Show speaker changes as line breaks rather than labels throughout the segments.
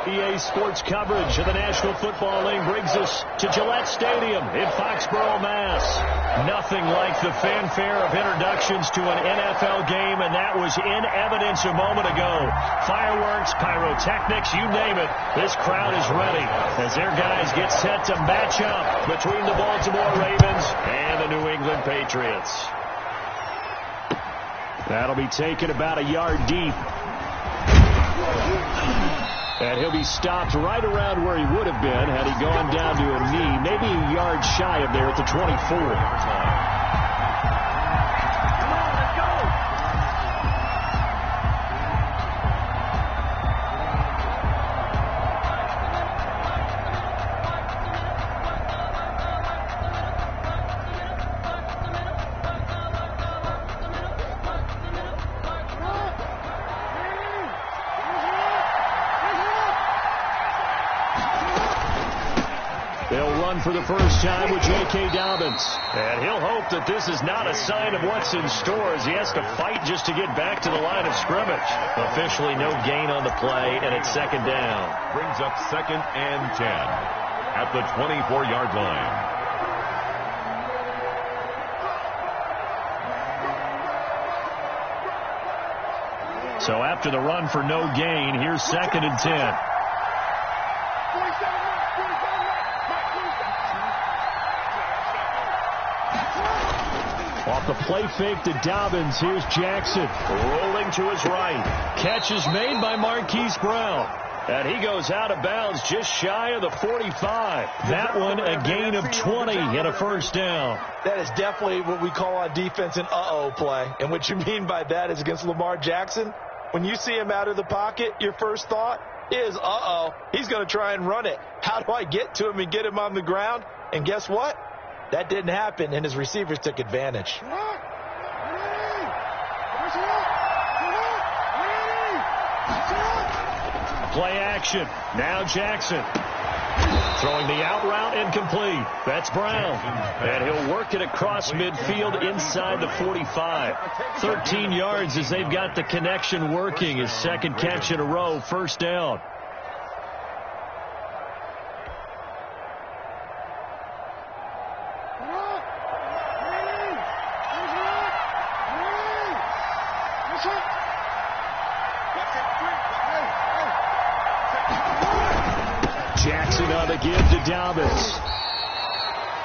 EA Sports coverage of the National Football League brings us to Gillette Stadium in Foxborough, Mass. Nothing like the fanfare of introductions to an NFL game, and that was in evidence a moment ago. Fireworks, pyrotechnics, you name it. This crowd is ready as their guys get set to match up between the Baltimore Ravens and the New England Patriots. That'll be taken about a yard deep. And he'll be stopped right around where he would have been had he gone down to a knee, maybe a yard shy of there at the 24. For the first time with J.K. Dobbins. And he'll hope that this is not a sign of what's in store as he has to fight just to get back to the line of scrimmage. Officially no gain on the play, and it's second down.
Brings up 2nd and 10 at the 24-yard line.
So after the run for no gain, here's 2nd and 10. Off the play fake to Dobbins, here's Jackson. Rolling to his right. Catch is made by Marquise Brown. And he goes out of bounds just shy of the 45. That one a gain of 20 and a first down.
That is definitely what we call on defense an uh-oh play. And what you mean by that is against Lamar Jackson, when you see him out of the pocket, your first thought is, uh-oh, he's going to try and run it. How do I get to him and get him on the ground? And guess what? That didn't happen, and his receivers took advantage.
Play action. Now Jackson. Throwing the out route incomplete. That's Brown. And he'll work it across midfield inside the 45. 13 yards as they've got the connection working. His second catch in a row, first down. Jackson on the give to Dobbins.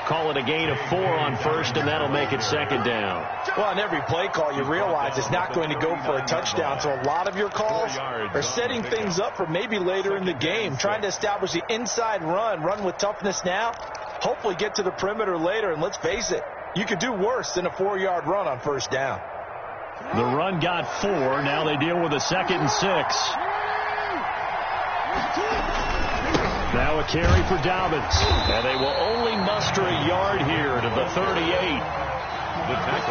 Call it a gain of 4 on first, and that'll make it second down.
Well, on every play call, you realize it's not going to go for a touchdown, so a lot of your calls are setting things up for maybe later in the game, trying to establish the inside run with toughness now, hopefully get to the perimeter later, and let's face it, you could do worse than a 4-yard run on first down.
The run got 4. Now they deal with a 2nd and 6. Now a carry for Dobbins. And they will only muster a yard here to the 38.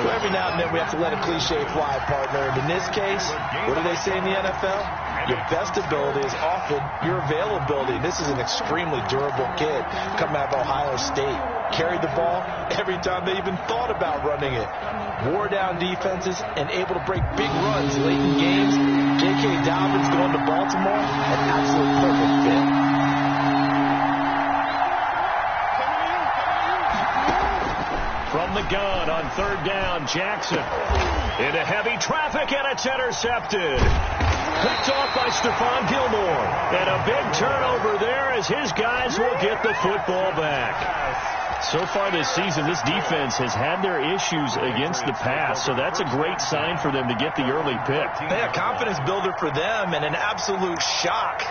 So every now and then we have to let a cliche fly, partner. And in this case, what do they say in the NFL? Your best ability is often your availability. This is an extremely durable kid coming out of Ohio State. Carried the ball every time they even thought about running it. Wore down defenses and able to break big runs late in games. J.K. Dobbins going to Baltimore, an absolute perfect fit.
From the gun on third down, Jackson into heavy traffic, and it's intercepted. Picked off by Stephon Gilmore. And a big turnover there as his guys will get the football back. So far this season, this defense has had their issues against the pass, so that's a great sign for them to get the early pick.
Yeah, confidence builder for them and an absolute shock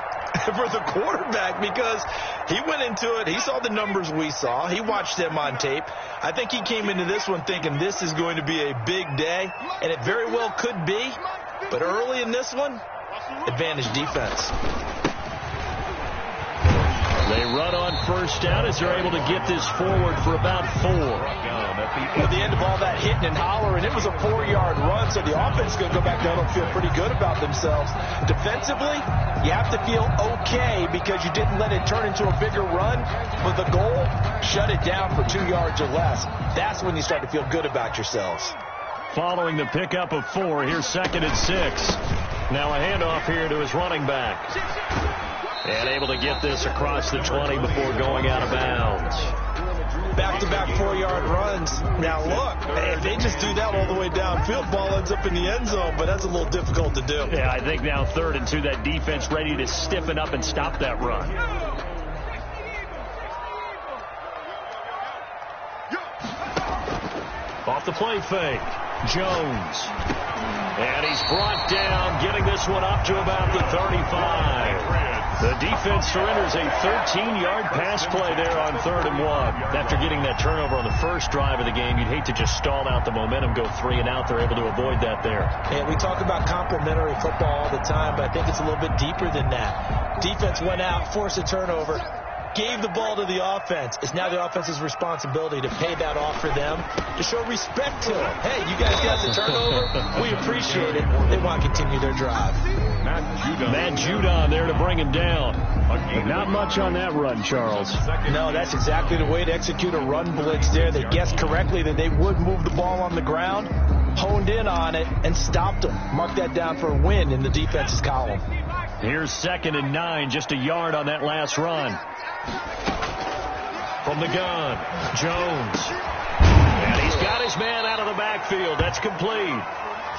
for the quarterback because he went into it. He saw the numbers we saw. He watched them on tape. I think he came into this one thinking this is going to be a big day, and it very well could be. But early in this one, advantage defense.
They run on first down as they're able to get this forward for about 4.
At the end of all that hitting and hollering, it was a 4-yard run, so the offense is going to go back down and feel pretty good about themselves. Defensively, you have to feel okay because you didn't let it turn into a bigger run. But the goal, shut it down for 2 yards or less. That's when you start to feel good about yourselves.
Following the pickup of 4, here's 2nd and 6. Now a handoff here to his running back. And able to get this across the 20 before going out of bounds.
Back-to-back 4-yard runs. Now, look, if they just do that all the way downfield, ball ends up in the end zone, but that's a little difficult to do.
Yeah, I think now 3rd and 2, that defense ready to stiffen up and stop that run. Off the play fake. Jones. And he's brought down, getting this one up to about the 35. The defense surrenders a 13-yard pass play there on 3rd and 1. After getting that turnover on the first drive of the game, you'd hate to just stall out the momentum, go 3 and out. They're able to avoid that there.
And we talk about complementary football all the time, but I think it's a little bit deeper than that. Defense went out, forced a turnover, gave the ball to the offense. It's now the offense's responsibility to pay that off for them, to show respect to them. Hey, you guys got the turnover. We appreciate it. They want to continue their drive.
Matt Judon there to bring him down. Not much on that run, Charles.
No, that's exactly the way to execute a run blitz there. They guessed correctly that they would move the ball on the ground, honed in on it, and stopped them. Mark that down for a win in the defense's column.
Here's 2nd and 9, just a yard on that last run. From the gun, Jones. And he's got his man out of the backfield. That's complete.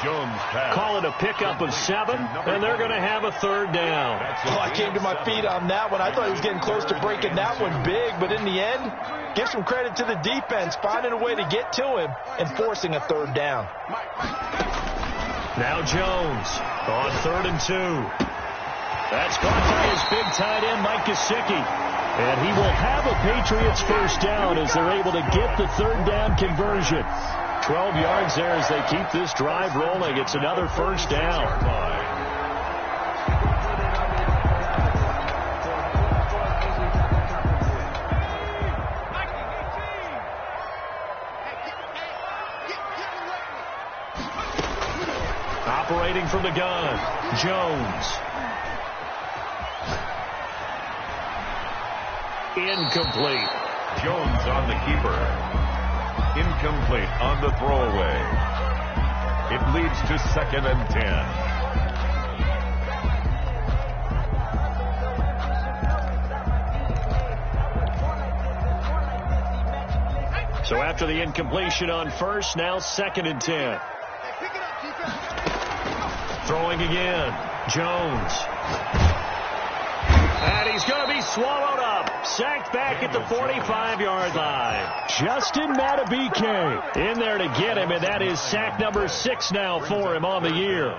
Jones pass.
Call it a pickup of 7, and they're going to have a 3rd down.
Oh, I came to my feet on that one. I thought he was getting close to breaking that one big, but in the end, give some credit to the defense, finding a way to get to him and forcing a 3rd down.
Now Jones on 3rd and 2. That's caught by his big tight end, Mike Gesicki. And he will have a Patriots 1st down as they're able to get the 3rd down conversion. 12 yards there as they keep this drive rolling. It's another 1st down. Operating from the gun, Jones. Incomplete.
Jones on the keeper. Incomplete on the throwaway. It leads to 2nd and 10.
So after the incompletion on 1st, now 2nd and 10. Throwing again, Jones. And he's going to be swallowed up. Sacked back at the 45-yard line. Justin Matabike in there to get him, and that is sack number 6 now for him on the year.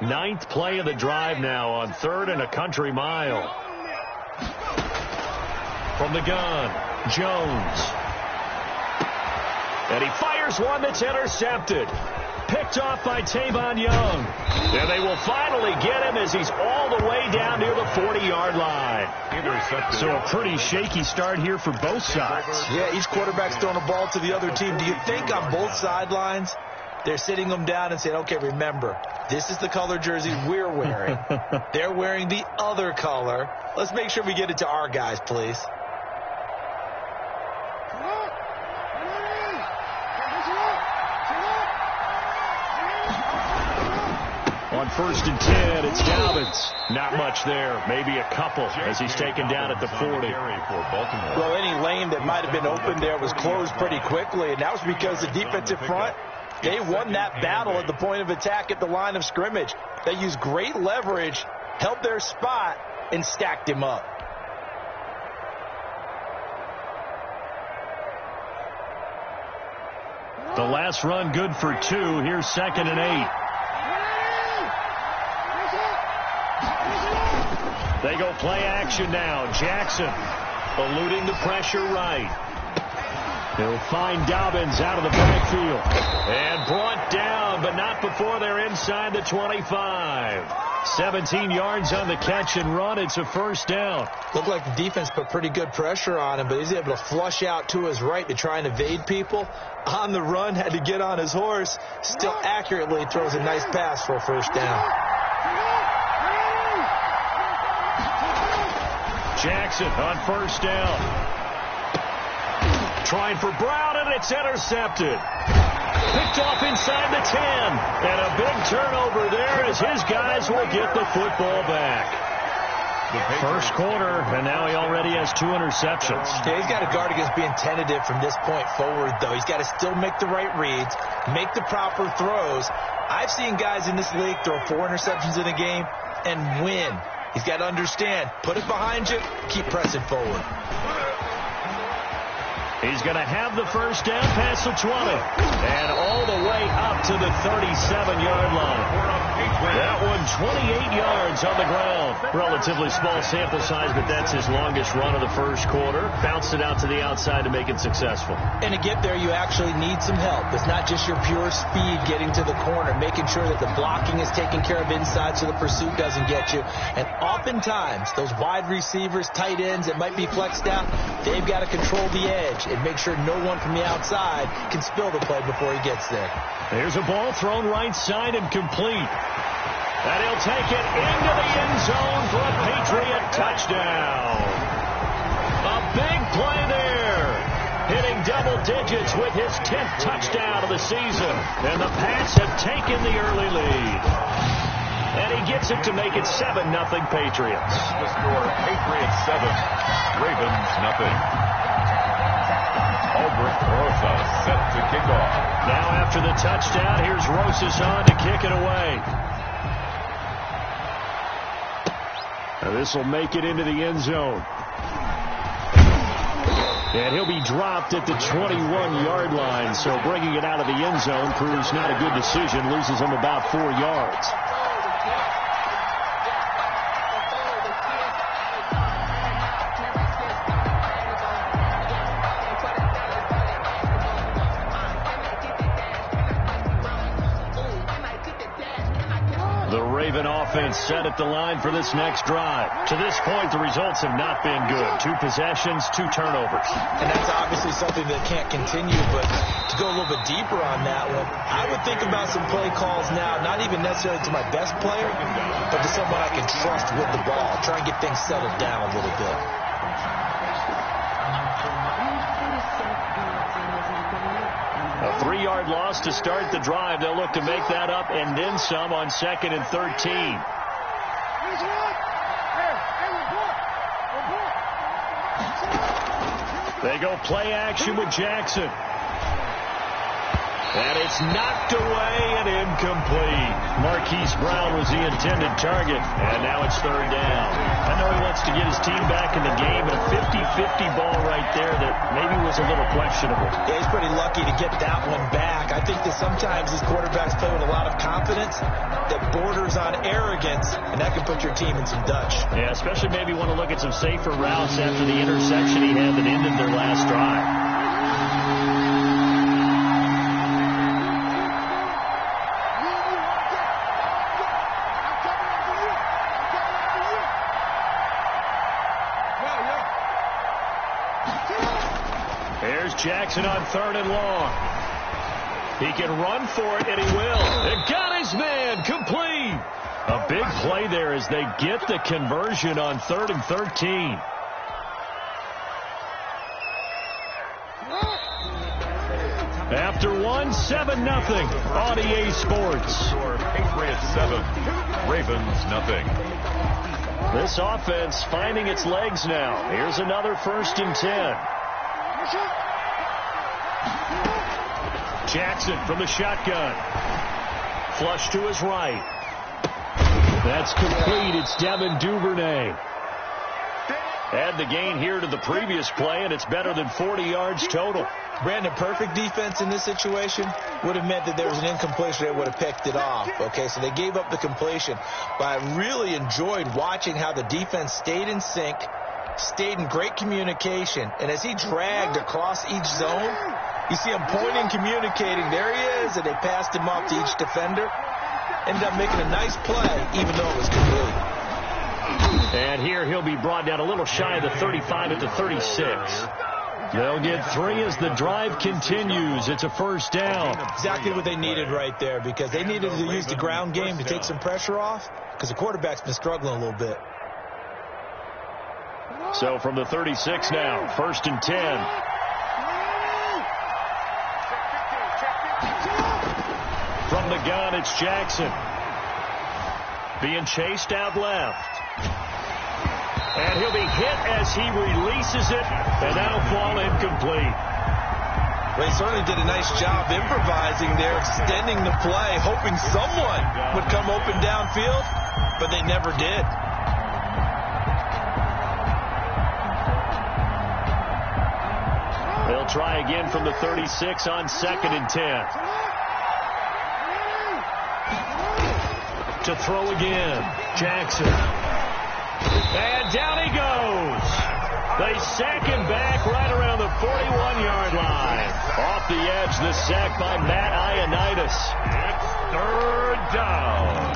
Ninth play of the drive now on 3rd and a country mile. From the gun, Jones. And he fires one that's intercepted. Picked off by Tavon Young. And they will finally get him as he's all the way down near the 40-yard line. Intercepted. So a pretty shaky start here for both sides.
Yeah, each quarterback's throwing a ball to the other team. Do you think on both sidelines they're sitting them down and saying, okay, remember, this is the color jersey we're wearing. They're wearing the other color. Let's make sure we get it to our guys, please.
On 1st and 10, it's Dobbins. Not much there. Maybe a couple as he's taken down at the 40.
Well, any lane that might have been open there was closed pretty quickly, and that was because the defensive front, they won that battle at the point of attack at the line of scrimmage. They used great leverage, held their spot, and stacked him up.
The last run good for 2. Here's 2nd and 8. They go play action now. Jackson eluding the pressure right. He'll find Dobbins out of the backfield. And brought down, but not before they're inside the 25. 17 yards on the catch and run. It's a 1st down.
Looked like the defense put pretty good pressure on him, but he's able to flush out to his right to try and evade people. On the run, had to get on his horse. Still accurately throws a nice pass for a 1st down.
Jackson on 1st down. Trying for Brown, and it's intercepted. Picked off inside the 10. And a big turnover there as his guys will get the football back. First quarter, and now he already has 2 interceptions.
Yeah, he's got to guard against being tentative from this point forward, though. He's got to still make the right reads, make the proper throws. I've seen guys in this league throw 4 interceptions in a game and win. He's got to understand, put it behind you, keep pressing forward.
He's going to have the first down past the 20. And all the way up to the 37-yard line. That one 28 yards on the ground. Relatively small sample size, but that's his longest run of the first quarter. Bounced it out to the outside to make it successful.
And to get there, you actually need some help. It's not just your pure speed getting to the corner, making sure that the blocking is taken care of inside so the pursuit doesn't get you. And oftentimes, those wide receivers, tight ends that might be flexed out, they've got to control the edge and make sure no one from the outside can spill the play before he gets there.
There's a ball thrown right side and complete. And he'll take it into the end zone for a Patriot touchdown. A big play there. Hitting double digits with his 10th touchdown of the season. And the Pats have taken the early lead. And he gets it to make it 7-0 Patriots.
The score, Patriots 7, Ravens nothing. Albert Rosa set to kick off.
Now after the touchdown, here's Rosas on to kick it away. Now this will make it into the end zone. And he'll be dropped at the 21-yard line. So bringing it out of the end zone proves not a good decision. Loses him about 4 yards. Offense set at the line for this next drive. To this point, the results have not been good. 2 possessions, 2 turnovers.
And that's obviously something that can't continue, but to go a little bit deeper on that one, I would think about some play calls now, not even necessarily to my best player, but to someone I can trust with the ball. Try and get things settled down a little bit.
A 3-yard loss to start the drive. They'll look to make that up and then some on 2nd and 13. They go play action with Jackson. And it's knocked away and incomplete. Marquise Brown was the intended target. And now it's 3rd down. I know he wants to get his team back in the game. A 50-50 ball right there that maybe was a little questionable.
Yeah, he's pretty lucky to get that one back. I think that sometimes these quarterbacks play with a lot of confidence that borders on arrogance, and that can put your team in some Dutch.
Yeah, especially maybe want to look at some safer routes after the interception he had that ended their last drive. Jackson on 3rd and long. He can run for it, and he will. It got his man complete. A big play there as they get the conversion on 3rd and 13. After 1, 7-0 on EA Sports.
Patriots 7, Ravens nothing.
This offense finding its legs now. Here's another 1st and 10. Jackson from the shotgun. Flush to his right. That's complete. It's Devin Duvernay. Add the gain here to the previous play, and it's better than 40 yards total.
Brandon, perfect defense in this situation would have meant that there was an incompletion. They would have picked it off. Okay, so they gave up the completion. But I really enjoyed watching how the defense stayed in sync, stayed in great communication, and as he dragged across each zone, you see him pointing, communicating. There he is, and they passed him off to each defender. Ended up making a nice play, even though it was complete.
And here he'll be brought down a little shy of the 35 at the 36. They'll get 3 as the drive continues. It's a 1st down.
Exactly what they needed right there, because they needed to use the ground game to take some pressure off, because the quarterback's been struggling a little bit.
So from the 36 now, 1st and 10. From the gun, it's Jackson. Being chased out left. And he'll be hit as he releases it, and that'll fall incomplete.
They certainly did a nice job improvising there, extending the play, hoping someone would come open downfield, but they never did.
They'll try again from the 36 on 2nd and 10. To throw again, Jackson. And down he goes. They sack him back right around the 41-yard line. Off the edge, the sack by Matt Ioannidis.
It's 3rd down.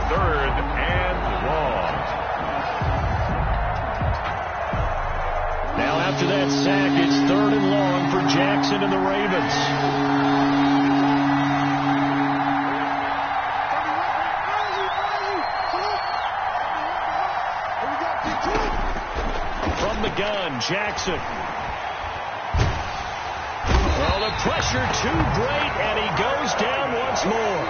3rd and long.
Now after that sack, it's 3rd and long for Jackson and the Ravens. From the gun, Jackson. Well, the pressure too great, and he goes down once more.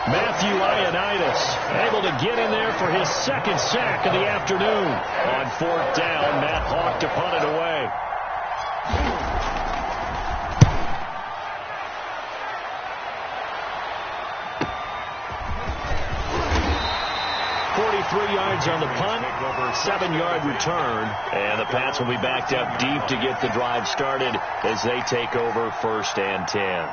Matthew Ioannidis able to get in there for his 2nd sack of the afternoon. On 4th down, Matt Hawk to punt it away. 43 yards on the punt, 7-yard return, and the Pats will be backed up deep to get the drive started as they take over 1st and 10.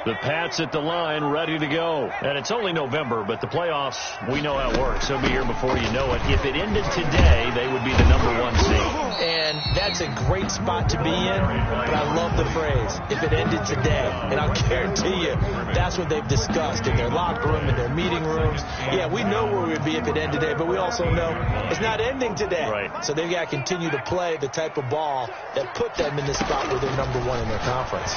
The Pats at the line, ready to go. And it's only November, but the playoffs, we know how it works. They'll be here before you know it. If it ended today, they would be the #1 seed.
And that's a great spot to be in, but I love the phrase, if it ended today. And I'll guarantee you, that's what they've discussed in their locker room, in their meeting rooms. Yeah, we know where we'd be if it ended today, but we also know it's not ending today.
Right.
So they've got to continue to play the type of ball that put them in the spot where they're #1 in their conference.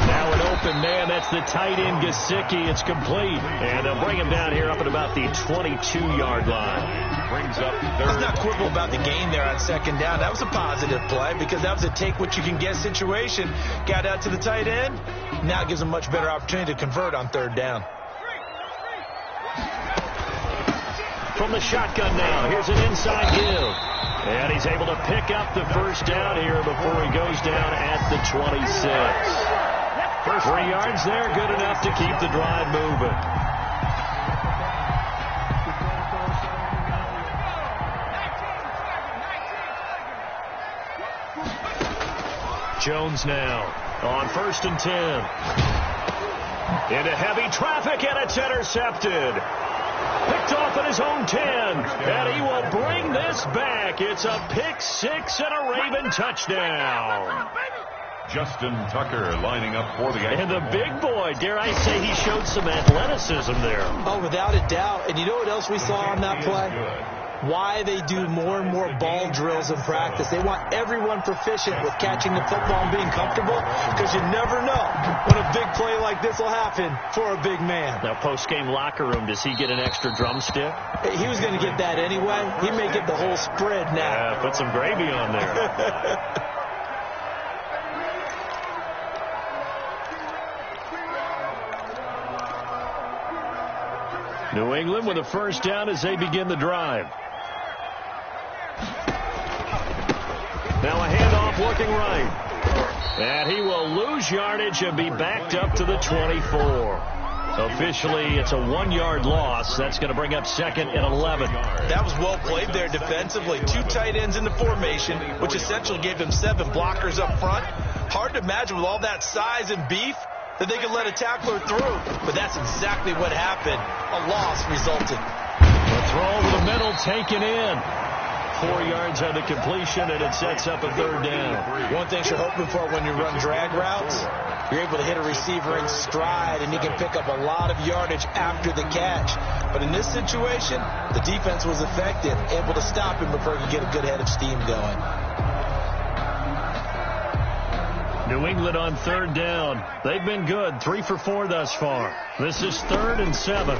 Now an open man. That's the tight end, Gesicki. It's complete. And they'll bring him down here up at about the 22-yard line.
Brings up 3rd.
Let's not quibble about the gain there on 2nd down. That was a positive play because that was a take-what-you-can-get situation. Got out to the tight end. Now it gives them much better opportunity to convert on 3rd down.
From the shotgun now, here's an inside give. And he's able to pick up the 1st down here before he goes down at the 26. 3 yards there, good enough to keep the drive moving. Jones now on 1st and 10. Into heavy traffic, and it's intercepted. Picked off at his own 10, and he will bring this back. It's a pick 6 and a Raven touchdown.
Justin Tucker lining up for the
And the big boy, dare I say, he showed some athleticism there.
Oh, without a doubt. And you know what else we saw on that play? Why they do more and more ball drills in practice. They want everyone proficient with catching the football and being comfortable, because you never know when a big play like this will happen for a big man.
Now, post-game locker room, does he get an extra drumstick?
He was going to get that anyway. He may get the whole spread now.
Yeah, put some gravy on there. New England with a 1st down as they begin the drive. Now a handoff looking right. And he will lose yardage and be backed up to the 24. Officially, it's a 1-yard loss. That's going to bring up 2nd and 11.
That was well played there defensively. 2 tight ends in the formation, which essentially gave them 7 blockers up front. Hard to imagine with all that size and beef that they could let a tackler through. But that's exactly what happened. A loss resulted.
The throw over the middle taken in. 4 yards on the completion, and it sets up a 3rd down.
One thing you're hoping for when you run drag routes, you're able to hit a receiver in stride, and he can pick up a lot of yardage after the catch. But in this situation, the defense was effective, able to stop him before he could get a good head of steam going.
New England on third down. They've been good, 3 for 4 thus far. This is 3rd and 7.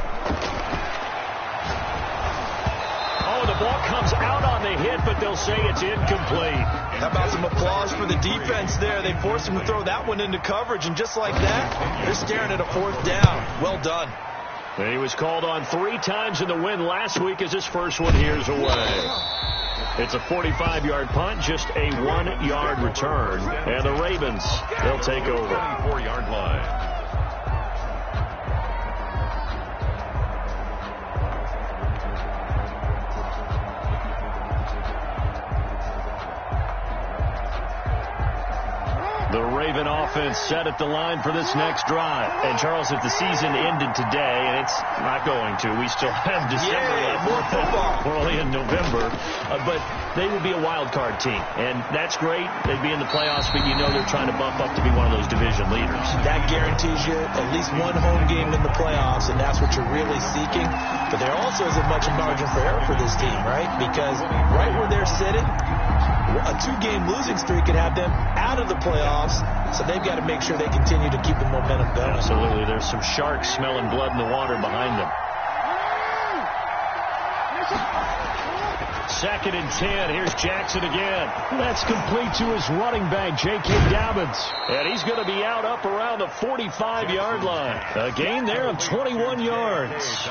Oh, the ball comes out on the hit, but they'll say it's incomplete.
How about some applause for the defense there? They forced him to throw that one into coverage, and just like that, they're staring at a 4th down. Well done.
And he was called on 3 times in the win last week as his first one here's away. It's a 45-yard punt, just a 1-yard return. And the Ravens, they'll take over.
24-yard line.
The Raven offense set at the line for this next drive. And, Charles, if the season ended today, and it's not going to, we still have December left.
More football.
We're only in November. But they would be a wild card team. And that's great. They'd be in the playoffs, but you know they're trying to bump up to be one of those division leaders.
That guarantees you at least one home game in the playoffs, and that's what you're really seeking. But there also isn't much margin for error for this team, right? Because right where they're sitting, a 2-game losing streak could have them out of the playoffs, so they've got to make sure they continue to keep the momentum going.
Absolutely. There's some sharks smelling blood in the water behind them. 2nd and 10. Here's Jackson again. That's complete to his running back, J.K. Dobbins. And he's going to be out up around the 45-yard line. A gain there of 21 yards.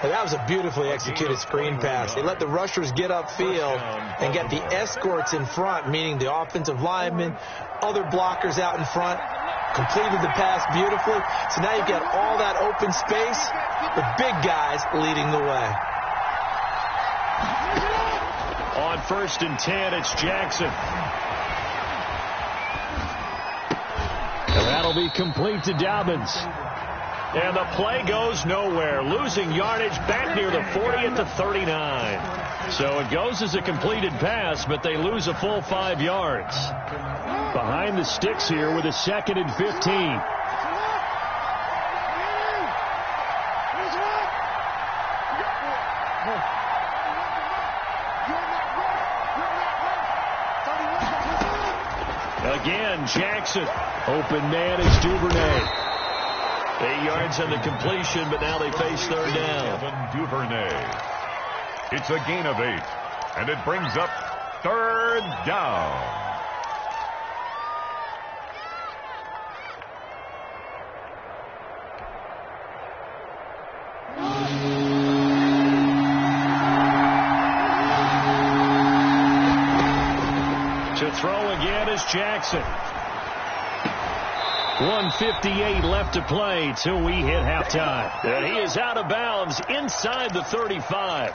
And that was a beautifully executed screen pass. They let the rushers get upfield and get the escorts in front, meaning the offensive linemen, other blockers out in front, completed the pass beautifully. So now you've got all that open space with big guys leading the way.
On 1st and 10, it's Jackson. And that'll be complete to Dobbins. And the play goes nowhere. Losing yardage back near the 40 at the 39. So it goes as a completed pass, but they lose a full 5 yards. Behind the sticks here with a 2nd and 15. Again, Jackson. Open man is Duvernay. 8 yards on the completion, but now they face 3rd down.
Duvernay. It's a gain of 8, and it brings up 3rd down.
To throw again is Jackson. 1:58 left to play till we hit halftime. And he is out of bounds inside the 35.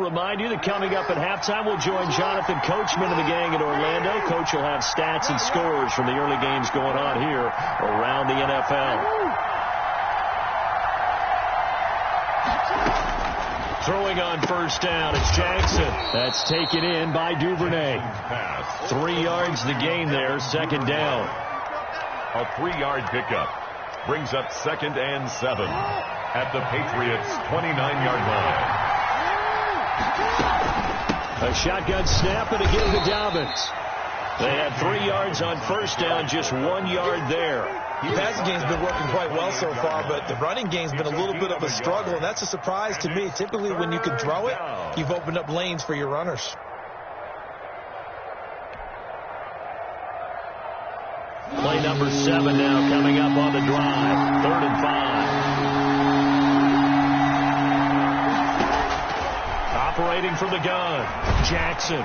Remind you that coming up at halftime, we'll join Jonathan Coachman and the gang in Orlando. Coach will have stats and scores from the early games going on here around the NFL. Throwing on 1st down, it's Jackson. That's taken in by Duvernay. 3 yards the gain there, 2nd down.
A 3-yard pickup brings up 2nd and 7 at the Patriots' 29-yard line.
A shotgun snap and again to Dobbins. They had 3 yards on 1st down, just 1 yard there.
The passing game's been working quite well so far, but the running game's been a little bit of a struggle, and that's a surprise to me. Typically, when you can throw it, you've opened up lanes for your runners.
Play number 7 now coming up on the drive. 3rd and 5. Operating from the gun, Jackson.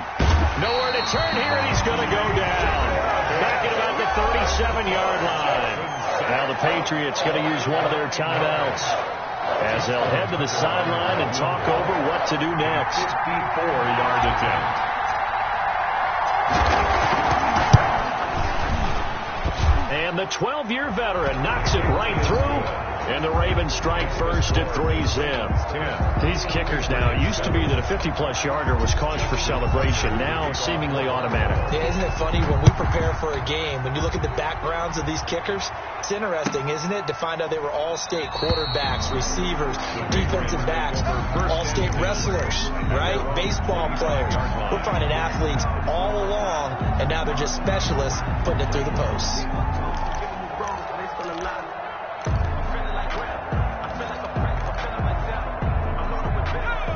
Nowhere to turn here, and he's going to go down. Back at about the 37-yard line. Now the Patriots going to use one of their timeouts as they'll head to the sideline and talk over what to do next.
54-yard attempt.
And the 12-year veteran knocks it right through And the Ravens strike first at 3-zip. These kickers now, it used to be that a 50-plus yarder was cause for celebration. Now seemingly automatic.
Yeah, isn't it funny when we prepare for a game, when you look at the backgrounds of these kickers, it's interesting, isn't it, to find out they were all-state quarterbacks, receivers, defensive backs, all-state wrestlers, right? Baseball players. We're finding athletes all along, and now they're just specialists putting it through the posts.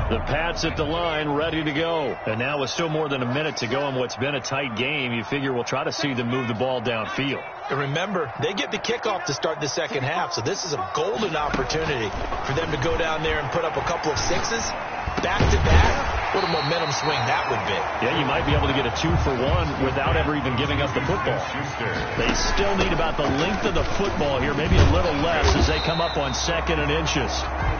The Pats at the line, ready to go. And now with still more than a minute to go in what's been a tight game, you figure we'll try to see them move the ball downfield.
And remember, they get the kickoff to start the second half, so this is a golden opportunity for them to go down there and put up a couple of sixes, back-to-back. What a momentum swing that would be.
Yeah, you might be able to get a 2-for-1 without ever even giving up the football. They still need about the length of the football here, maybe a little less as they come up on 2nd and inches.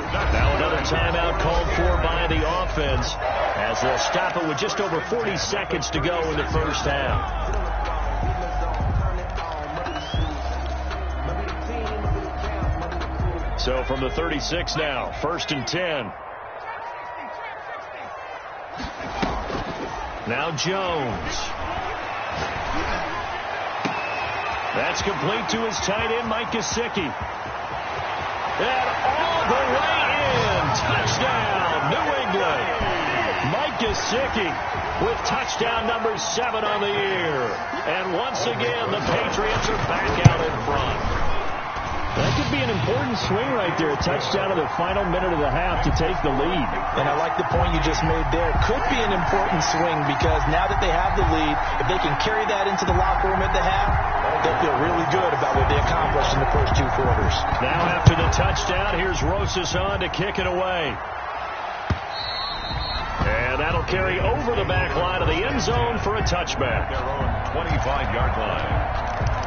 Now another timeout called for by the offense as they'll stop it with just over 40 seconds to go in the first half. So from the 36 now, 1st and 10. Now Jones. That's complete to his tight end, Mike Gesicki. And all the way in. Touchdown, New England. Mike Gesicki with touchdown number 7 on the year. And once again, the Patriots are back out in front. That could be an important swing right there. A touchdown in the final minute of the half to take the lead.
And I like the point you just made there. Could be an important swing because now that they have the lead, if they can carry that into the locker room at the half, they'll feel really good about what they accomplished in the first 2 quarters.
Now after the touchdown, here's Rosas on to kick it away. And that'll carry over the back line of the end zone for a touchback.
Their own 25-yard line.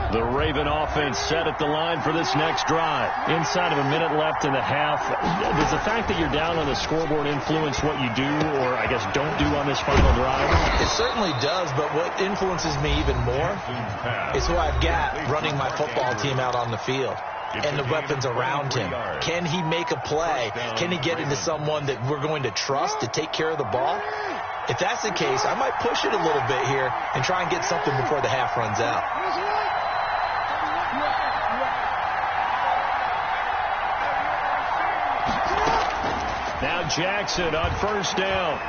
The Raven offense set at the line for this next drive. Inside of a minute left in the half, does the fact that you're down on the scoreboard influence what you do or, I guess, don't do on this final drive?
It certainly does, but what influences me even more is who I've got running my football team out on the field and the weapons around him. Can he make a play? Can he get into someone that we're going to trust to take care of the ball? If that's the case, I might push it a little bit here and try and get something before the half runs out.
Now Jackson on 1st down.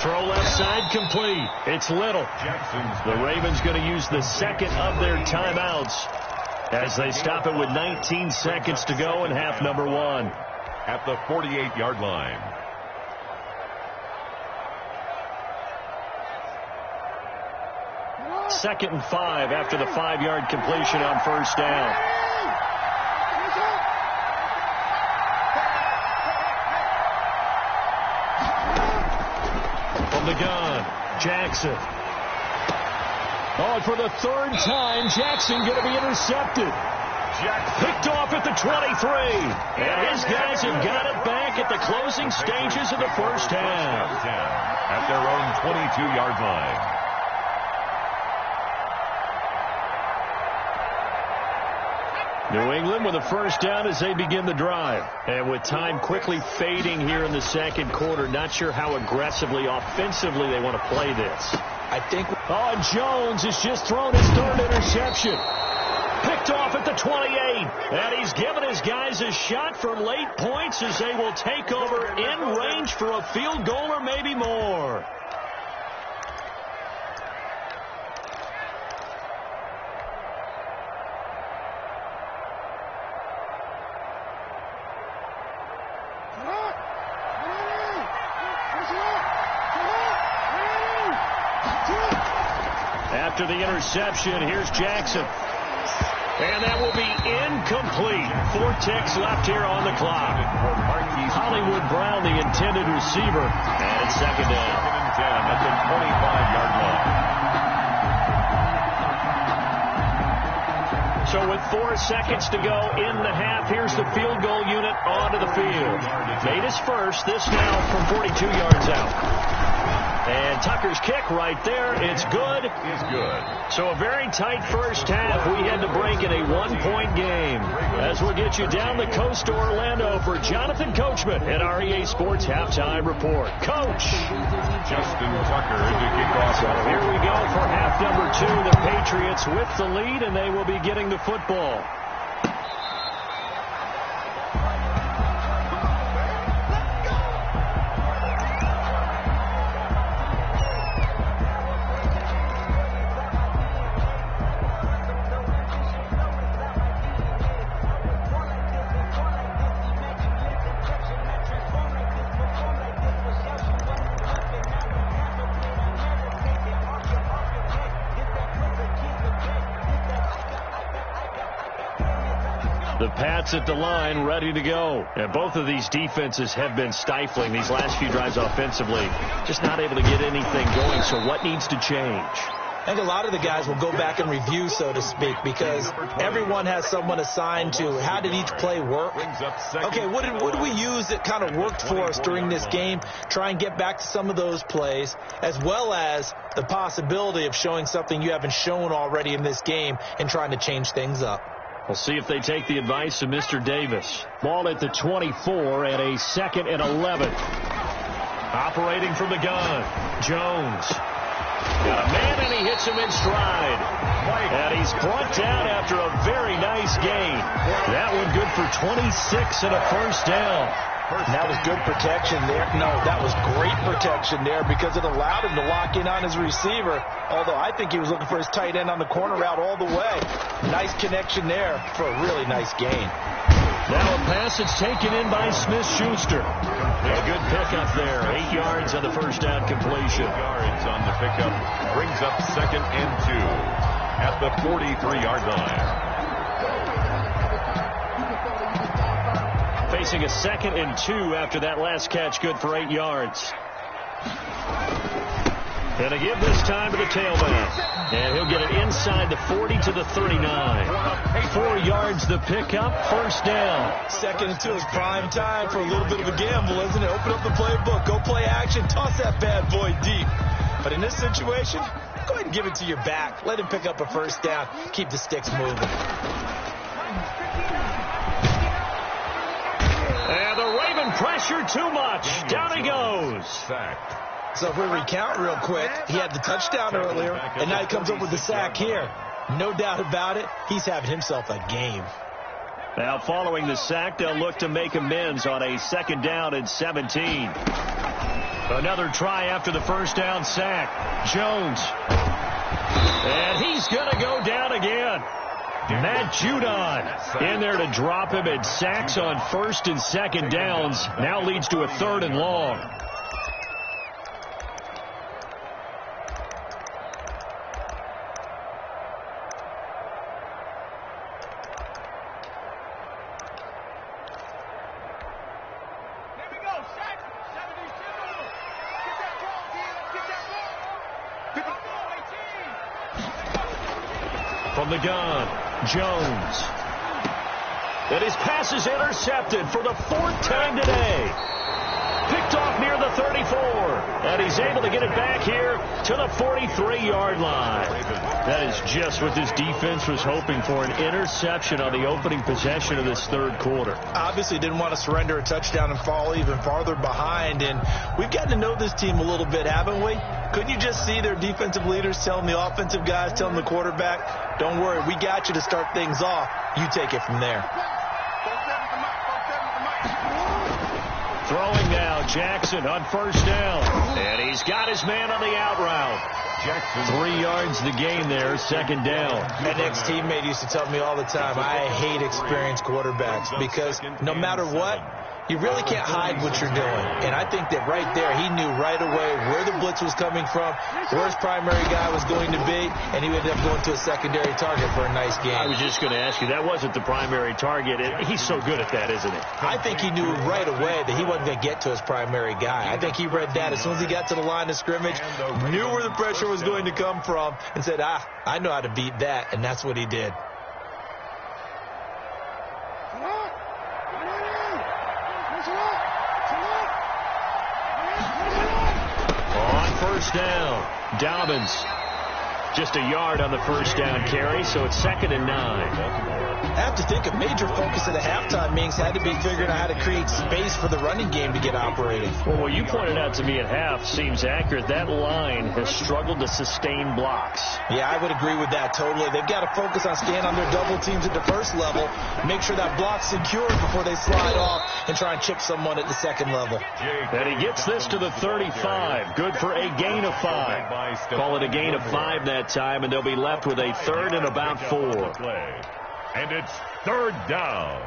Throw left side complete. It's Little. The Ravens going to use the 2nd of their timeouts as they stop it with 19 seconds to go in half number 1.
At the 48-yard line.
Second and 5 after the 5-yard completion on 1st down. From the gun, Jackson. Oh, for the 3rd time, Jackson going to be intercepted. Picked off at the 23. And his guys have got it back at the closing stages of the first half.
At their own 22-yard line.
New England with a 1st down as they begin the drive. And with time quickly fading here in the 2nd quarter, not sure how aggressively, offensively they want to play this.
I think...
Oh, Jones has just thrown his 3rd interception. Picked off at the 28. And he's given his guys a shot for late points as they will take over in range for a field goal or maybe more. After the interception, here's Jackson. And that will be incomplete. 4 ticks left here on the clock. Hollywood Brown, the intended receiver. And it's 2nd down.
2nd and 10 at the 25-yard line.
So with 4 seconds to go in the half, here's the field goal unit onto the field. Made his first, this now from 42 yards out. And Tucker's kick right there. It's good.
Is good.
So a very tight first half. We had to break in a one-point game. As we'll get you down the coast to Orlando for Jonathan Coachman at our EA Sports Halftime Report. Coach.
Justin Tucker to kick off.
So here we go for half number 2. The Patriots with the lead, and they will be getting the football. The Pats at the line, ready to go. And both of these defenses have been stifling these last few drives offensively. Just not able to get anything going, so what needs to change?
I think a lot of the guys will go back and review, so to speak, because everyone has someone assigned to how did each play work. Okay, what did we use that kind of worked for us during this game? Try and get back to some of those plays, as well as the possibility of showing something you haven't shown already in this game and trying to change things up.
We'll see if they take the advice of Mr. Davis. Ball at the 24 and a 2nd and 11. Operating from the gun, Jones. Got a man, and he hits him in stride. And he's brought down after a very nice gain. That one good for 26 and a first down.
That was good protection there. No, that was great protection there because it allowed him to lock in on his receiver, although I think he was looking for his tight end on the corner route all the way. Nice connection there for a really nice gain.
Now a pass that's taken in by Smith-Schuster. A good pickup there. 8 yards on the first down completion.
8 yards on the pickup. Brings up 2nd and 2 at the 43-yard line.
Facing a 2nd and 2 after that last catch, good for 8 yards. And a give this time to the tailback. And he'll get it inside the 40 to the 39. 4 yards the pickup, first down.
2nd and 2 is prime time for a little bit of a gamble, isn't it? Open up the playbook, go play action, toss that bad boy deep. But in this situation, go ahead and give it to your back. Let him pick up a first down, keep the sticks moving.
And the Raven pressure too much. Down he goes.
Sacked.
So if we recount real quick, he had the touchdown earlier, and now he comes up with the sack here. No doubt about it, he's having himself a game.
Now following the sack, they'll look to make amends on a 2nd down and 17. Another try after the first down sack. Jones. And he's going to go down again. Matt Judon in there to drop him, and sacks on 1st and 2nd downs. Now leads to a 3rd and long. From the gun, Jones. And his pass is intercepted for the 4th time today. Picked off near the 34. And he's able to get it back here to the 43-yard line. That is just what this defense was hoping for, an interception on the opening possession of this 3rd quarter.
Obviously didn't want to surrender a touchdown and fall even farther behind. And we've gotten to know this team a little bit, haven't we? Couldn't you just see their defensive leaders telling the offensive guys, telling the quarterback, don't worry, we got you to start things off. You take it from there.
Throwing now, Jackson on first down. And he's got his man on the out route. Jackson. 3 yards the gain there, 2nd down.
An ex-teammate used to tell me all the time, I hate experienced quarterbacks because no matter what, you really can't hide what you're doing. And I think that right there, he knew right away where the blitz was coming from, where his primary guy was going to be, and he ended up going to a secondary target for a nice game.
I was just going to ask you, that wasn't the primary target. He's so good at that, isn't he?
I think he knew right away that he wasn't going to get to his primary guy. I think he read that as soon as he got to the line of scrimmage, knew where the pressure was going to come from, and said, I know how to beat that, and that's what he did.
first down. Dobbins. Just a yard on the first down carry, so it's 2nd and 9.
I have to think a major focus of the halftime meetings had to be figuring out how to create space for the running game to get operating.
Well, what you pointed out to me at half seems accurate. That line has struggled to sustain blocks.
Yeah, I would agree with that totally. They've got to focus on staying on their double teams at the first level, make sure that block's secured before they slide off and try and chip someone at the second level.
And he gets this to the 35. Good for a gain of 5. Call it a gain of 5 that time, and they'll be left with a 3rd and about 4.
And it's 3rd down.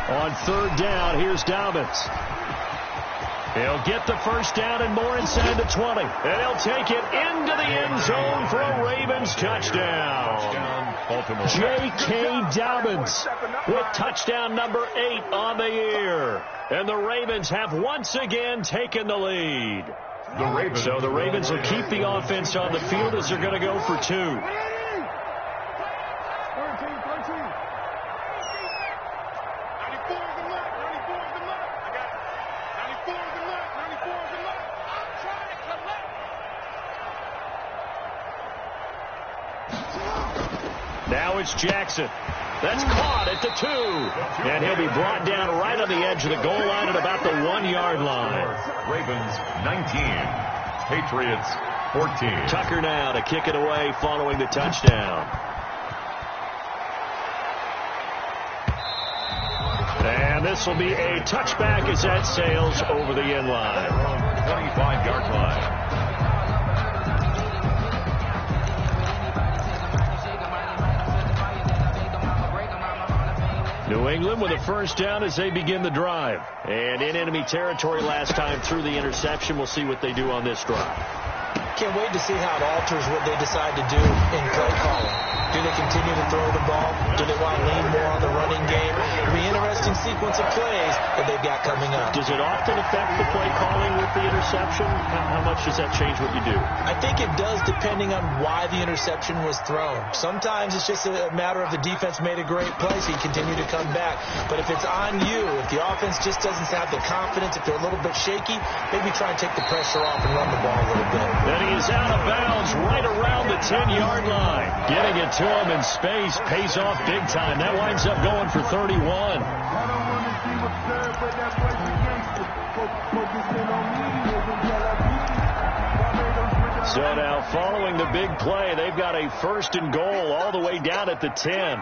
On 3rd down, here's Dobbins. He'll get the first down and more inside the 20. And he'll take it into the end zone for a Ravens touchdown. J.K. Dobbins with touchdown number 8 on the year. And the Ravens have once again taken the lead. So the Ravens will keep the offense on the field as they're going to go for 2. Now it's Jackson. That's caught at the 2. And he'll be brought down right on the edge of the goal line at about the 1-yard line.
Ravens 19. Patriots 14.
Tucker now to kick it away following the touchdown. And this will be a touchback as that sails over the end line.
25-yard line.
New England with a first down as they begin the drive. And in enemy territory last time through the interception. We'll see what they do on this drive.
Can't wait to see how it alters what they decide to do in play calling. Do they continue to throw the ball? Do they want to lean more on the running game? It'll be an interesting sequence of plays that they've got coming up.
Does it often affect the play calling with the interception? How much does that change what you do?
I think it does depending on why the interception was thrown. Sometimes it's just a matter of the defense made a great play, so you continue to come back. But if it's on you, if the offense just doesn't have the confidence, if they're a little bit shaky, maybe try and take the pressure off and run the ball a little bit.
Then he is out of bounds right around the 10-yard line. Getting it to him in space pays off big time. That winds up going for 31. So now following the big play, they've got a 1st and goal all the way down at the 10.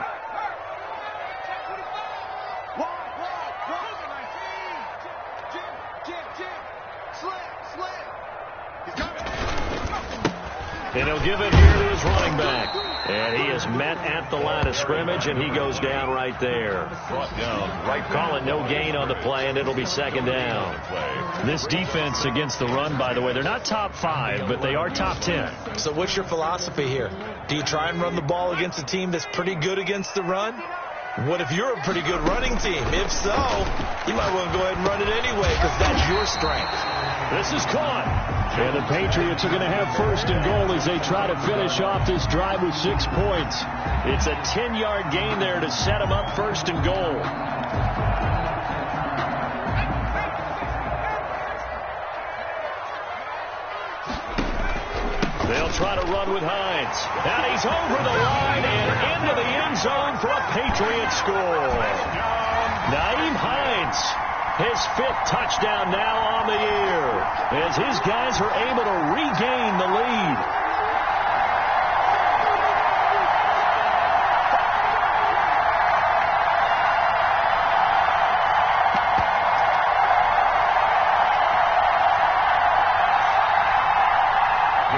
And he'll give it here to his running back. And he is met at the line of scrimmage, and he goes down right there.
Brought down right.
Call it no gain on the play, and it'll be 2nd down. This defense against the run, by the way, they're not top 5, but they are top 10.
So what's your philosophy here? Do you try and run the ball against a team that's pretty good against the run? What if you're a pretty good running team? If so, you might want to go ahead and run it anyway because that's your strength.
This is caught. And the Patriots are going to have 1st and goal as they try to finish off this drive with 6 points. It's a 10-yard gain there to set them up 1st and goal. They'll try to run with Hines. And he's over the line and into the end zone for a Patriot score. Nyheim Hines, his 5th touchdown now on the year, as his guys are able to regain the lead.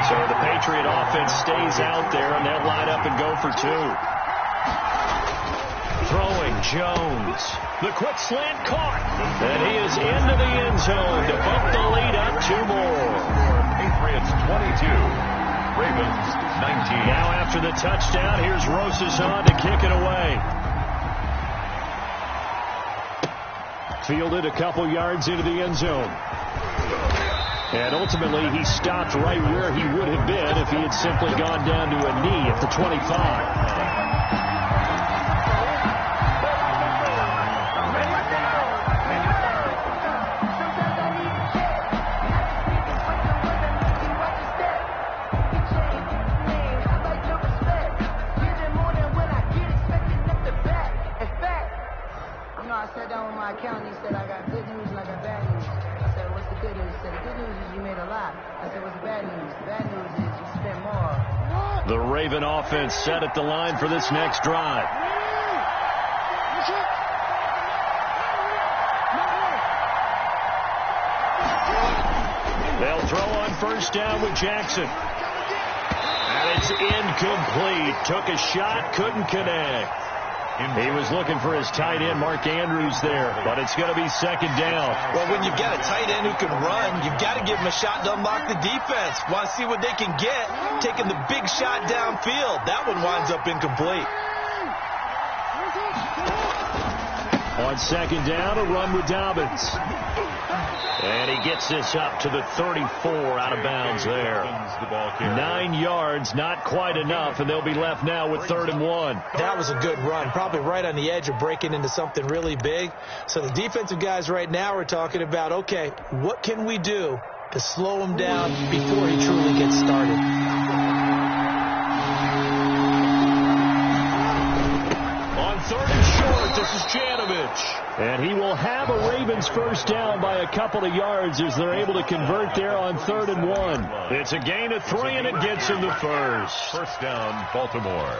So the Patriot offense stays out there, and they'll line up and go for 2. Throwing Jones. The quick slant caught. And he is into the end zone to bump the lead up 2 more.
Patriots 22. Ravens 19.
Now after the touchdown, here's Rosas on to kick it away. Fielded a couple yards into the end zone. And ultimately, he stopped right where he would have been if he had simply gone down to a knee at the 25. The Raven offense set at the line for this next drive. They'll throw on first down with Jackson. And it's incomplete. Took a shot, couldn't connect. He was looking for his tight end, Mark Andrews, there, but it's going to be second down.
Well, when you've got a tight end who can run, you've got to give him a shot to unlock the defense. Want to see what they can get, taking the big shot downfield. That one winds up incomplete.
On second down, a run with Dobbins. And he gets this up to the 34 out of bounds there. 9 yards, not quite enough, and they'll be left now with 3rd and 1.
That was a good run, probably right on the edge of breaking into something really big. So the defensive guys right now are talking about, okay, what can we do to slow him down before he truly gets started?
On 3rd and short, this is Janovich. And he will have a Ravens first down by a couple of yards as they're able to convert there on 3rd and 1. It's a gain of 3, and it gets him the first.
First down, Baltimore.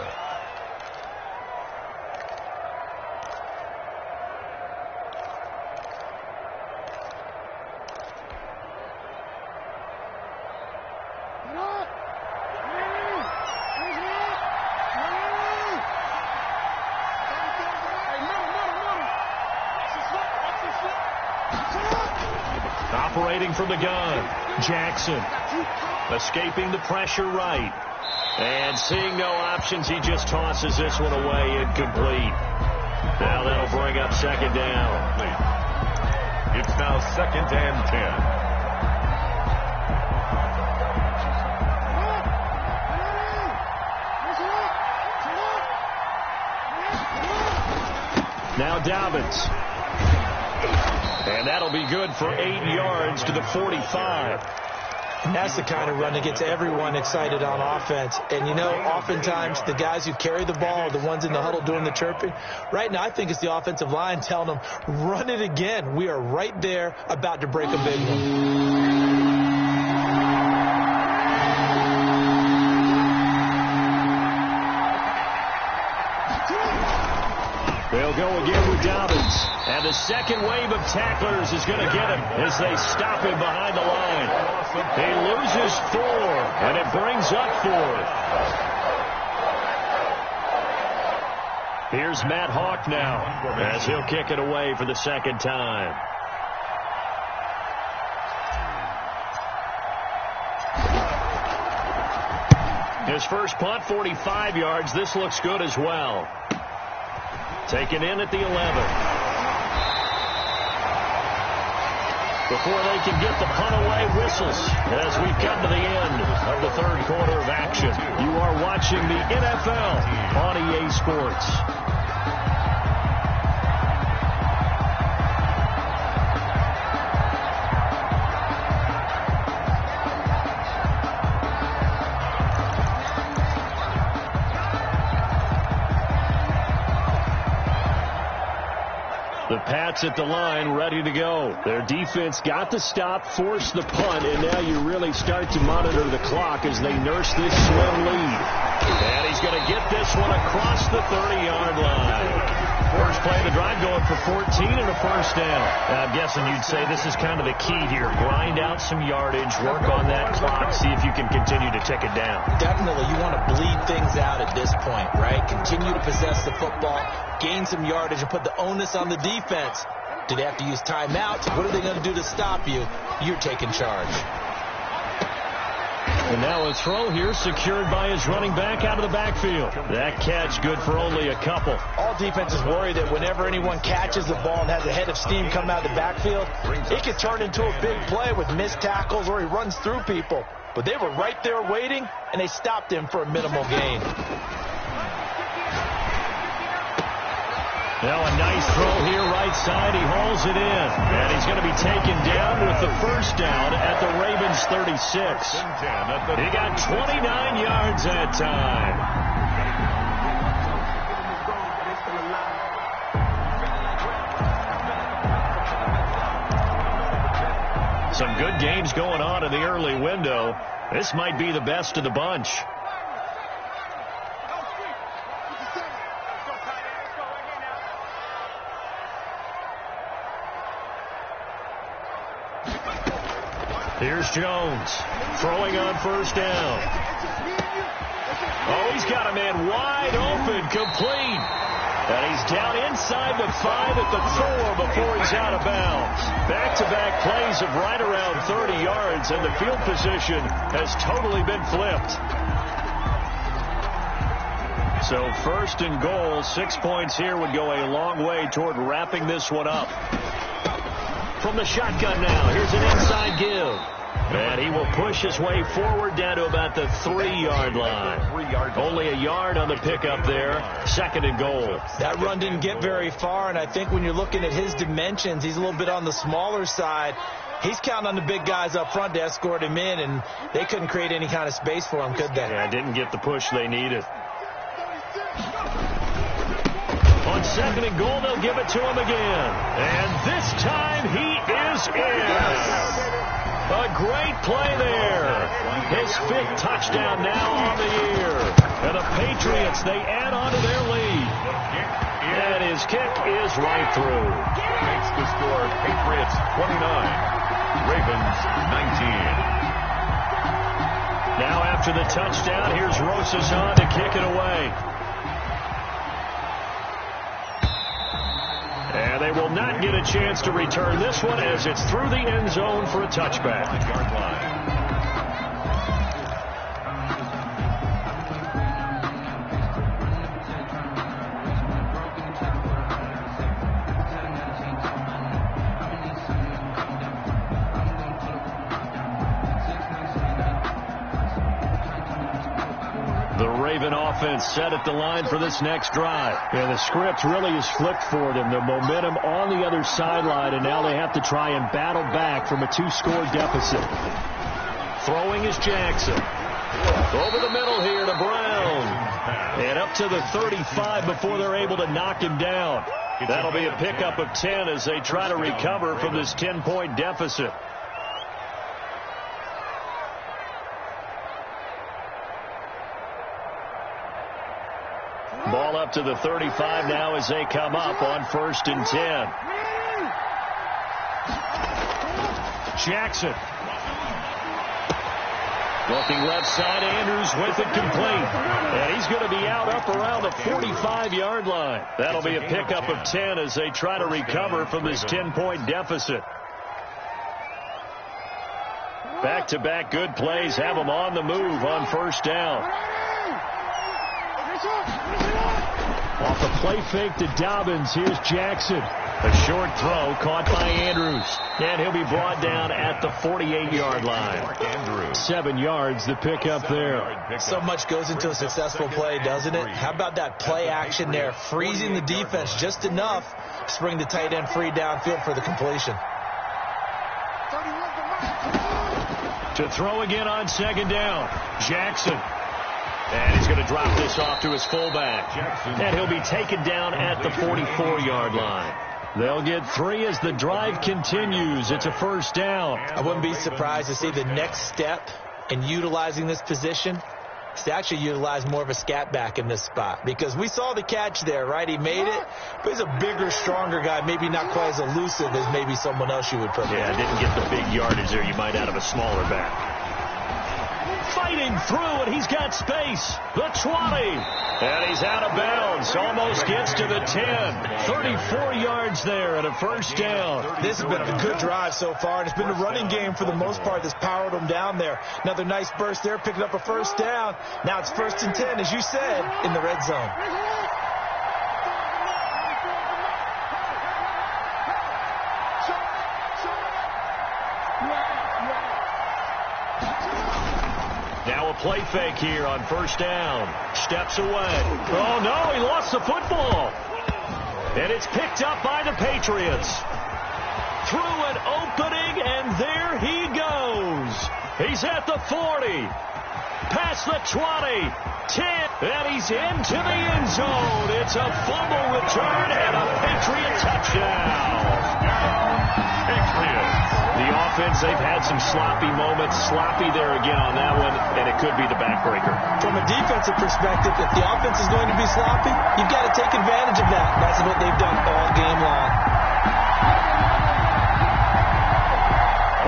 Operating from the gun, Jackson. Escaping the pressure right. And seeing no options, he just tosses this one away, incomplete. Now that'll bring up second down.
It's now 2nd and
10. Now Dobbins. And that'll be good for 8 yards to the 45.
And that's the kind of run that gets everyone excited on offense. And, you know, oftentimes the guys who carry the ball are the ones in the huddle doing the chirping. Right now, I think it's the offensive line telling them, run it again. We are right there about to break a big one.
They'll go again with Dobbins. And the second wave of tacklers is going to get him as they stop him behind the line. He loses 4, and it brings up 4th. Here's Matt Hawk now as he'll kick it away for the second time. His first punt, 45 yards. This looks good as well. Taken in at the 11. Before they can get the punt away, whistles as we come to the end of the 3rd quarter of action. You are watching the NFL on EA Sports. The Pats at the line, ready to go. Their defense got the stop, forced the punt, and now you really start to monitor the clock as they nurse this slim lead. And he's going to get this one across the 30-yard line. First play of the drive going for 14 and a first down. I'm guessing you'd say this is kind of the key here. Grind out some yardage, work on that clock, see if you can continue to tick it down.
Definitely. You want to bleed things out at this point, right? Continue to possess the football, gain some yardage, and put the onus on the defense. Do they have to use timeouts? What are they going to do to stop you? You're taking charge.
And now a throw here secured by his running back out of the backfield. That catch good for only a couple.
All defenses worry that whenever anyone catches the ball and has a head of steam come out of the backfield, it could turn into a big play with missed tackles or he runs through people. But they were right there waiting, and they stopped him for a minimal gain.
Now a nice throw here, right side. He hauls it in. And he's going to be taken down with the first down at the Ravens 36. He got 29 yards that time. Some good games going on in the early window. This might be the best of the bunch. Here's Jones throwing on first down. Oh, he's got a man wide open, complete. And he's down inside the 5 at the 4 before he's out of bounds. Back-to-back plays of right around 30 yards, and the field position has totally been flipped. So first and goal, 6 points here would go a long way toward wrapping this one up. From the shotgun now, here's an inside give. And he will push his way forward down to about the 3-yard line. Only a yard on the pickup there. Second and goal.
That run didn't get very far, and I think when you're looking at his dimensions, he's a little bit on the smaller side. He's counting on the big guys up front to escort him in, and they couldn't create any kind of space for him, could they?
Yeah, didn't get the push they needed. On second and goal, they'll give it to him again. And this time he is in. A great play there. His 5th touchdown now on the year. And the Patriots, they add on to their lead. And his kick is right through.
Makes the score Patriots 29, Ravens 19.
Now after the touchdown, here's Rosas on to kick it away. And they will not get a chance to return this one as it's through the end zone for a touchback.
Yard line.
The Raven offense set at the line for this next drive. Yeah, the script really is flipped for them. The momentum on the other sideline, and now they have to try and battle back from a 2-score deficit. Throwing is Jackson. Over the middle here to Brown. And up to the 35 before they're able to knock him down. That'll be a pickup of 10 as they try to recover from this 10-point deficit. Ball up to the 35 now as they come up on first and 10. Jackson. Looking left side, Andrews with it complete. And he's going to be out up around the 45-yard line. That'll be a pickup of 10 as they try to recover from this 10-point deficit. Back-to-back good plays have them on the move on first down. Off a play fake to Dobbins, here's Jackson. A short throw caught by Andrews. And he'll be brought down at the 48-yard line. 7 yards the pickup there.
So much goes into a successful play, doesn't it? How about that play action there? Freezing the defense just enough to bring the tight end free downfield for the completion.
To throw again on second down. Jackson. And he's going to drop this off to his fullback. And he'll be taken down at the 44-yard line. They'll get 3 as the drive continues. It's a first down.
I wouldn't be surprised to see the next step in utilizing this position is to actually utilize more of a scat back in this spot. Because we saw the catch there, right? He made it, but he's a bigger, stronger guy, maybe not quite as elusive as maybe someone else you would put there.
Yeah, didn't get the big yardage there you might out of a smaller back. Fighting through, and he's got space. The 20. And he's out of bounds. Almost gets to the 10. 34 yards there and a first down.
This has been a good drive so far, and it's been the running game for the most part that's powered them down there. Another nice burst there, picking up a first down. Now it's 1st and 10, as you said, in the red zone.
Now a play fake here on first down. Steps away. Oh, no, he lost the football. And it's picked up by the Patriots. Through an opening, and there he goes. He's at the 40. Past the 20. 10. And he's into the end zone. It's a fumble return and a Patriot touchdown. Patriots. The offense, they've had some sloppy moments. Sloppy there again on that one, and it could be the backbreaker.
From a defensive perspective, if the offense is going to be sloppy, you've got to take advantage of that. That's what they've done all game long.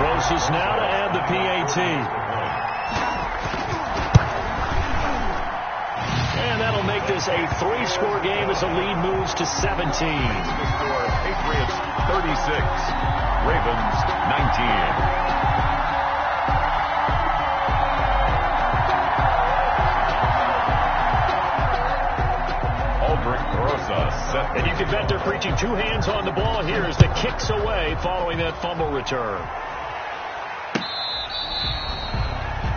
Roses now to add the PAT. And that'll make this a 3-score game as the lead moves to 17.
The score, Patriots 36, Ravens 19.
And you can bet they're preaching 2 hands on the ball here as the kicks away following that fumble return.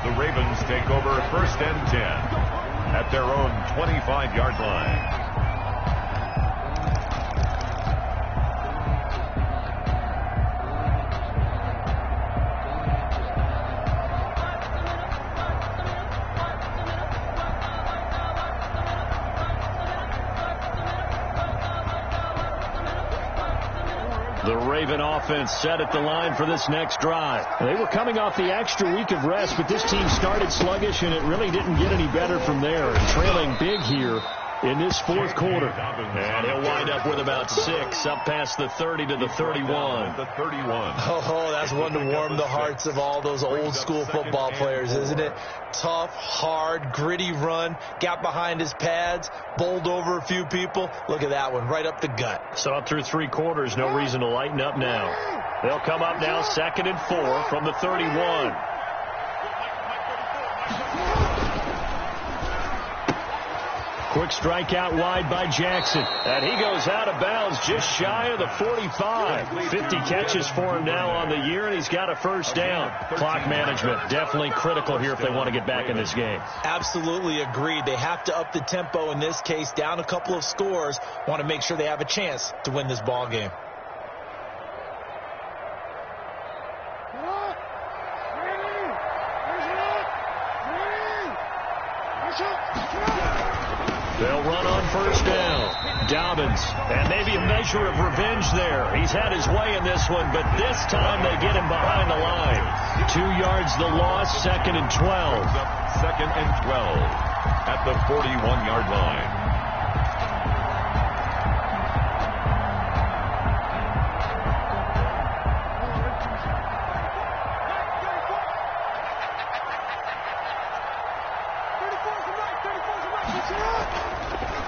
The Ravens take over 1st and 10 at their own 25-yard line.
The Raven offense set at the line for this next drive. They were coming off the extra week of rest, but this team started sluggish, and it really didn't get any better from there. Trailing big here in this 4th quarter. And he'll wind up with about 6, up past the 30 to the 31.
Oh, that's one to warm the hearts of all those old-school football players, isn't it? Tough, hard, gritty run, got behind his pads, bowled over a few people. Look at that one, right up the gut.
So up through 3 quarters, no reason to lighten up now. They'll come up now 2nd and 4 from the 31. Quick strike out wide by Jackson. And he goes out of bounds just shy of the 45. 50 catches for him now on the year, and he's got a first down. Clock management definitely critical here if they want to get back in this game.
Absolutely agreed. They have to up the tempo in this case, down a couple of scores. Want to make sure they have a chance to win this ball game.
They'll run on first down. Dobbins, and maybe a measure of revenge there. He's had his way in this one, but this time they get him behind the line. 2 yards the loss, 2nd and 12.
2nd and 12 at the 41-yard line.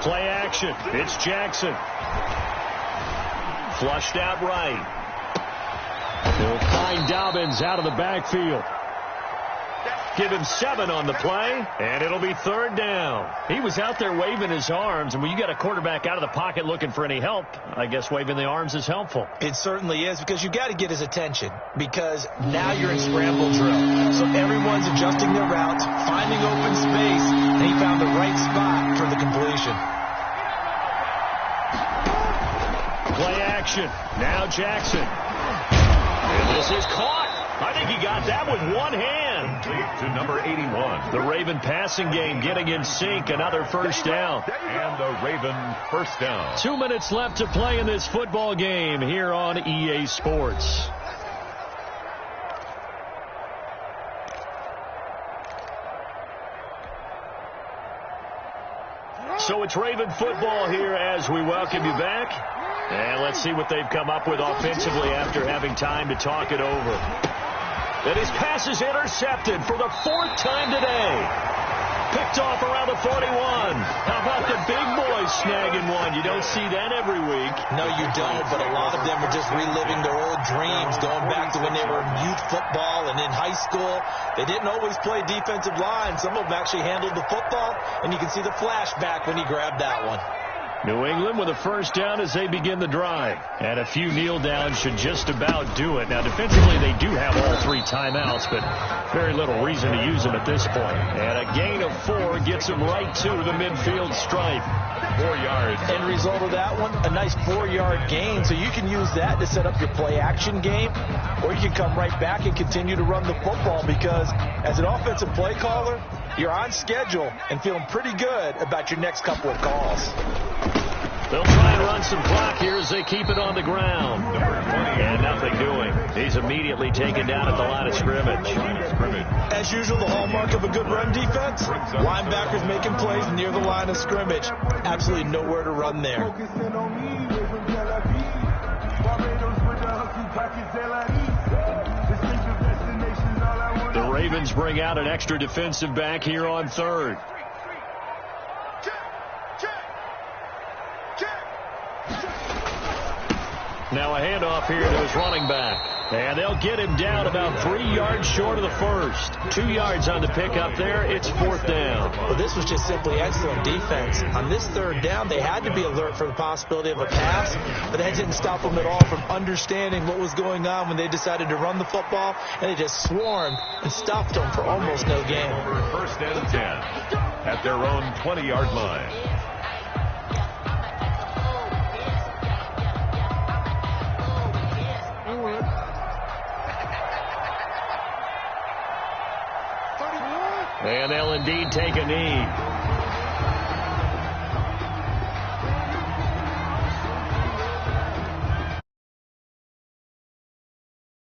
Play action. It's Jackson. Flushed out right. They'll find Dobbins out of the backfield. Give him 7 on the play, and it'll be 3rd down. He was out there waving his arms, and when you got a quarterback out of the pocket looking for any help, I guess waving the arms is helpful.
It certainly is, because you got to get his attention, because now you're in scramble drill. So everyone's adjusting their routes, finding open space, and he found the right spot for the completion.
Play action. Now Jackson. And this is caught. I think he got that with one hand.
To number 81.
The Raven passing game getting in sync. Another first down.
And the Raven first down.
2 minutes left to play in this football game here on EA Sports. So it's Raven football here as we welcome you back. And let's see what they've come up with offensively after having time to talk it over. And his pass is intercepted for the 4th time today. Picked off around the 41. How about the big boys snagging one? You don't see that every week.
No, you don't, but a lot of them are just reliving their old dreams, going back to when they were in youth football and in high school. They didn't always play defensive line. Some of them actually handled the football, and you can see the flashback when he grabbed that one.
New England with a first down as they begin the drive. And a few kneel downs should just about do it. Now, defensively, they do have all 3 timeouts, but very little reason to use them at this point. And a gain of 4 gets them right to the midfield stripe.
4 yards.
End result of that one, a nice 4-yard gain. So you can use that to set up your play-action game, or you can come right back and continue to run the football because as an offensive play caller, you're on schedule and feeling pretty good about your next couple of calls.
They'll try and run some clock here as they keep it on the ground. And nothing doing. He's immediately taken down at the line of scrimmage.
As usual, the hallmark of a good run defense, linebackers making plays near the line of scrimmage. Absolutely nowhere to run there.
The Ravens bring out an extra defensive back here on 3rd. Now a handoff here to his running back. And they'll get him down about 3 yards short of the first. 2 yards on the pickup there. It's 4th down.
Well, this was just simply excellent defense. On this 3rd down, they had to be alert for the possibility of a pass, but that didn't stop them at all from understanding what was going on when they decided to run the football, and they just swarmed and stopped them for almost no gain.
First and 10 at their own 20-yard line.
And they'll indeed take a knee.